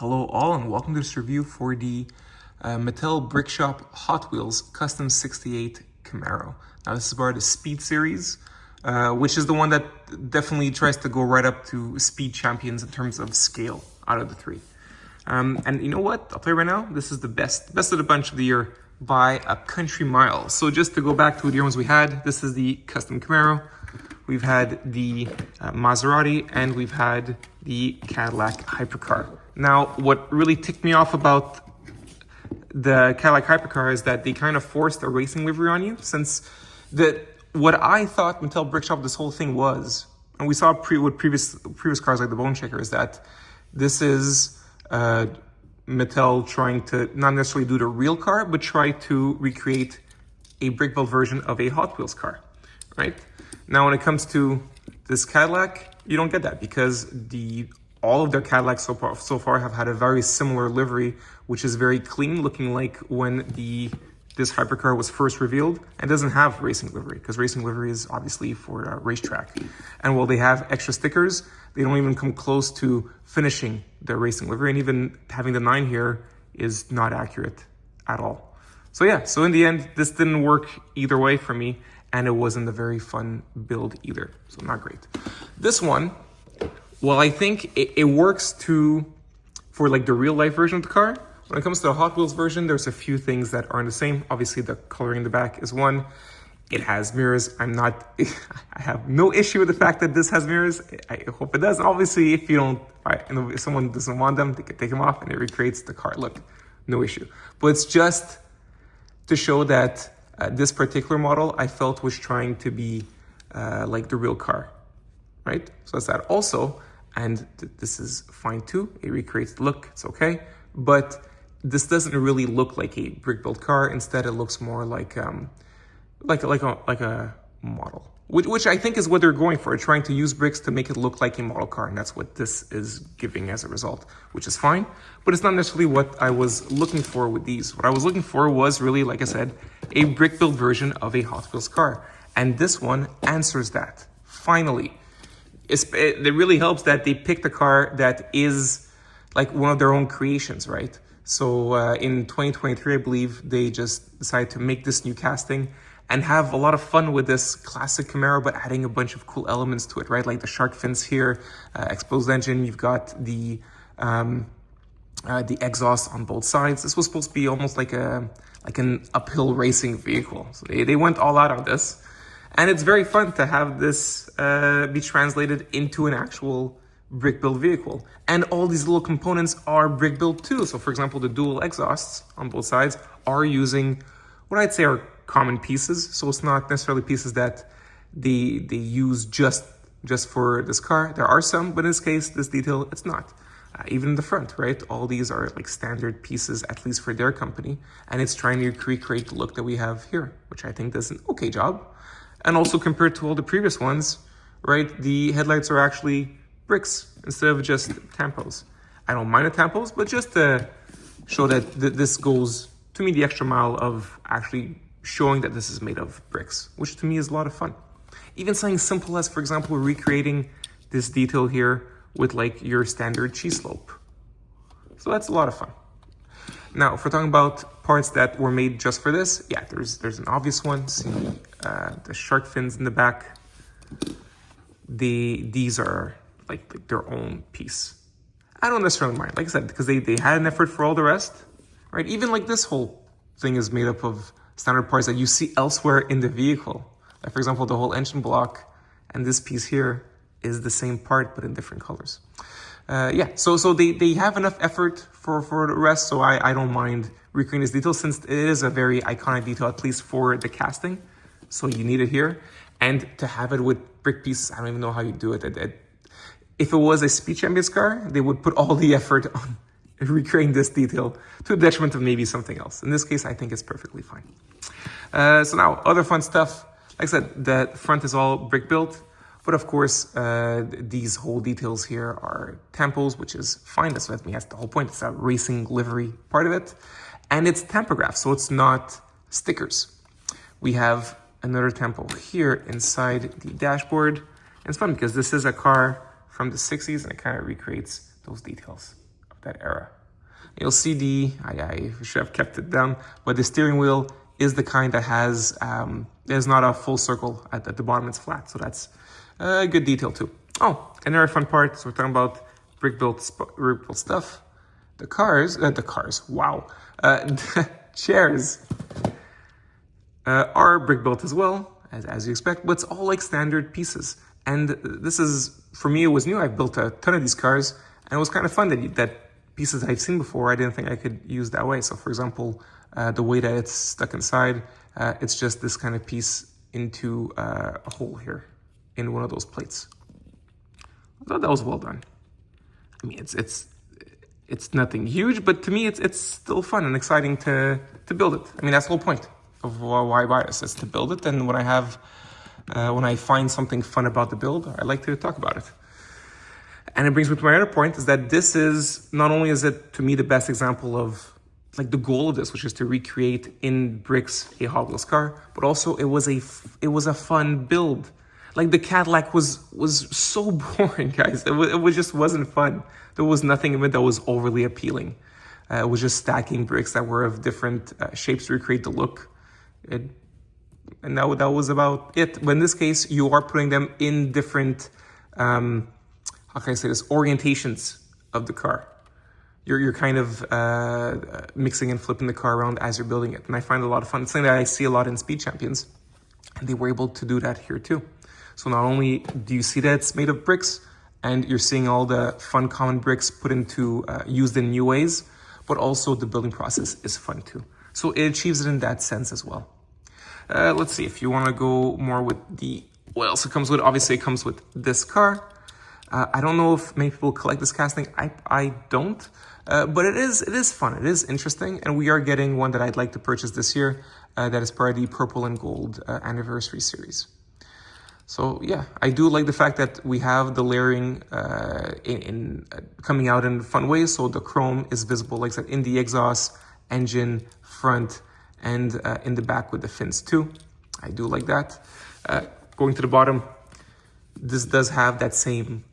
Hello all and welcome to this review for the Mattel Brick Shop Hot Wheels Custom 68 Camaro. Now this is part of the Speed series, which is the one that definitely tries to go right up to Speed champions in terms of scale out of the three. And you know what, I'll tell you right now, this is the best of the bunch of the year by a country mile. So just to go back to the ones we had, this is the Custom Camaro. We've had the Maserati, and we've had the Cadillac Hypercar. Now, what really ticked me off about the Cadillac Hypercar is that they kind of forced a racing livery on you, since what I thought Mattel Brick Shop this whole thing was, and we saw with previous cars like the Bone Shaker, is that this is Mattel trying to not necessarily do the real car, but try to recreate a brick built version of a Hot Wheels car, right? Now, when it comes to this Cadillac, you don't get that because all of their Cadillacs so far have had a very similar livery, which is very clean, looking like when this hypercar was first revealed, and doesn't have racing livery because racing livery is obviously for a racetrack. And while they have extra stickers, they don't even come close to finishing their racing livery, and even having the 9 here is not accurate at all. So yeah, so in the end, this didn't work either way for me, and it wasn't a very fun build either, so not great. This one, well, I think it works for like the real life version of the car. When it comes to the Hot Wheels version, there's a few things that aren't the same. Obviously, the coloring in the back is one. It has mirrors. I have no issue with the fact that this has mirrors. I hope it does. And obviously, if if someone doesn't want them, they can take them off and it recreates the car look. No issue. But it's just to show that this particular model, I felt, was trying to be like the real car, right? So that's that. Also, and this is fine too, it recreates the look, it's okay, but this doesn't really look like a brick built car. Instead, it looks more like a model, which I think is what they're going for, trying to use bricks to make it look like a model car, and that's what this is giving as a result, which is fine, but it's not necessarily what I was looking for with these. What I was looking for was really, like I said, a brick built version of a Hot Wheels car, and this one answers that, finally. It really helps that they picked a car that is like one of their own creations, right? So in 2023, I believe, they just decided to make this new casting and have a lot of fun with this classic Camaro, but adding a bunch of cool elements to it, right? Like the shark fins here, exposed engine. You've got the exhaust on both sides. This was supposed to be almost like an uphill racing vehicle. So they went all out on this. And it's very fun to have this be translated into an actual brick-built vehicle. And all these little components are brick-built too. So for example, the dual exhausts on both sides are using what I'd say are common pieces. So it's not necessarily pieces that they use just for this car. There are some, but in this case, this detail, it's not. Even in the front, right? All these are like standard pieces, at least for their company. And it's trying to recreate the look that we have here, which I think does an okay job. And also compared to all the previous ones, right, the headlights are actually bricks instead of just tampos. I don't mind the tampos, but just to show that this goes, to me, the extra mile of actually showing that this is made of bricks, which to me is a lot of fun. Even something simple as, for example, recreating this detail here with like your standard G-slope. So that's a lot of fun. Now, if we're talking about parts that were made just for this, yeah, there's an obvious one. See the shark fins in the back. These are like their own piece. I don't necessarily mind, like I said, because they had an effort for all the rest, right? Even like this whole thing is made up of standard parts that you see elsewhere in the vehicle. Like for example, the whole engine block and this piece here is the same part, but in different colors. Yeah, so they have enough effort for the rest, so I don't mind recreating this detail, since it is a very iconic detail, at least for the casting. So you need it here. And to have it with brick pieces, I don't even know how you do it. If it was a Speed Champions car, they would put all the effort on recreating this detail to the detriment of maybe something else. In this case, I think it's perfectly fine. So now, other fun stuff. Like I said, the front is all brick built. But of course, these whole details here are tampos, which is fine. That's the whole point. It's a racing livery part of it. And it's tampograph, so it's not stickers. We have another tempo here inside the dashboard. And it's fun because this is a car from the 60s and it kind of recreates those details. that era. You'll see I should have kept it down, but the steering wheel is the kind that has, there's not a full circle at the bottom, it's flat. So that's a good detail too. Oh, another fun part, so we're talking about brick-built stuff. The cars, wow. The chairs are brick-built as well, as you expect, but it's all like standard pieces. And this is, for me, it was new. I've built a ton of these cars, and it was kind of fun that pieces I've seen before, I didn't think I could use that way. So for example, the way that it's stuck inside, it's just this kind of piece into a hole here in one of those plates. I thought that was well done. I mean, it's nothing huge, but to me, it's still fun and exciting to build it. I mean, that's the whole point of why I buy this, is to build it. And when I find something fun about the build, I like to talk about it. And it brings me to my other point, is that this is, not only is it to me the best example of like the goal of this, which is to recreate in bricks a Hot Wheels car, but also it was a fun build. Like the Cadillac was so boring, guys. It just wasn't fun. There was nothing in it that was overly appealing. It was just stacking bricks that were of different shapes to recreate the look. And that was about it. But in this case, you are putting them in different, how can I say this, orientations of the car. You're kind of mixing and flipping the car around as you're building it. And I find it a lot of fun. It's something that I see a lot in Speed Champions. And they were able to do that here too. So not only do you see that it's made of bricks, and you're seeing all the fun common bricks put into, used in new ways, but also the building process is fun too. So it achieves it in that sense as well. Let's see, if you want to go more with what else it comes with. Obviously it comes with this car. I don't know if many people collect this casting. I don't, but it is fun. It is interesting. And we are getting one that I'd like to purchase this year. That is part of the Purple and Gold Anniversary Series. So yeah, I do like the fact that we have the layering coming out in fun ways. So the chrome is visible, like I said, in the exhaust, engine, front, and in the back with the fins too. I do like that. Going to the bottom, this does have that same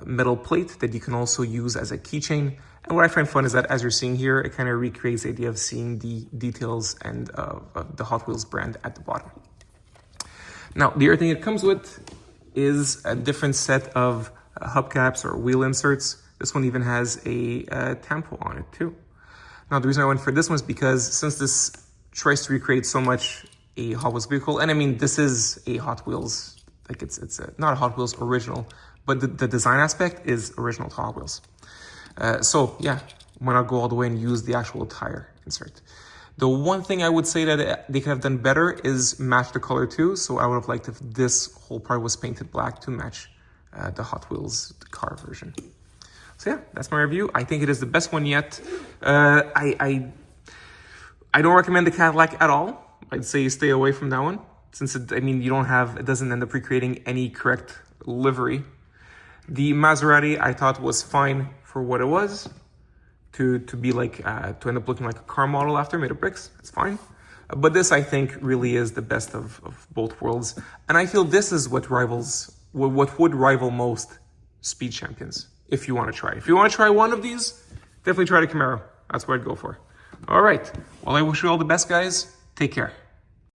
metal plate that you can also use as a keychain. And what I find fun is that, as you're seeing here, it kind of recreates the idea of seeing the details and the Hot Wheels brand at the bottom. Now, the other thing it comes with is a different set of hubcaps or wheel inserts. This one even has a tampo on it too. Now, the reason I went for this one is because since this tries to recreate so much a Hot Wheels vehicle, and I mean, this is a Hot Wheels, like it's not a Hot Wheels original, but the design aspect is original to Hot Wheels. So yeah, why not go all the way and use the actual tire insert? The one thing I would say that they could have done better is match the color too. So I would have liked if this whole part was painted black to match the Hot Wheels car version. So yeah, that's my review. I think it is the best one yet. I don't recommend the Cadillac at all. I'd say stay away from that one, since it doesn't end up recreating any correct livery. The Maserati I thought was fine for what it was. To be like, to end up looking like a car model after, made of bricks, it's fine. But this, I think, really is the best of both worlds. And I feel this is what would rival most Speed Champions, if you want to try. If you want to try one of these, definitely try the Camaro. That's what I'd go for. All right. Well, I wish you all the best, guys. Take care.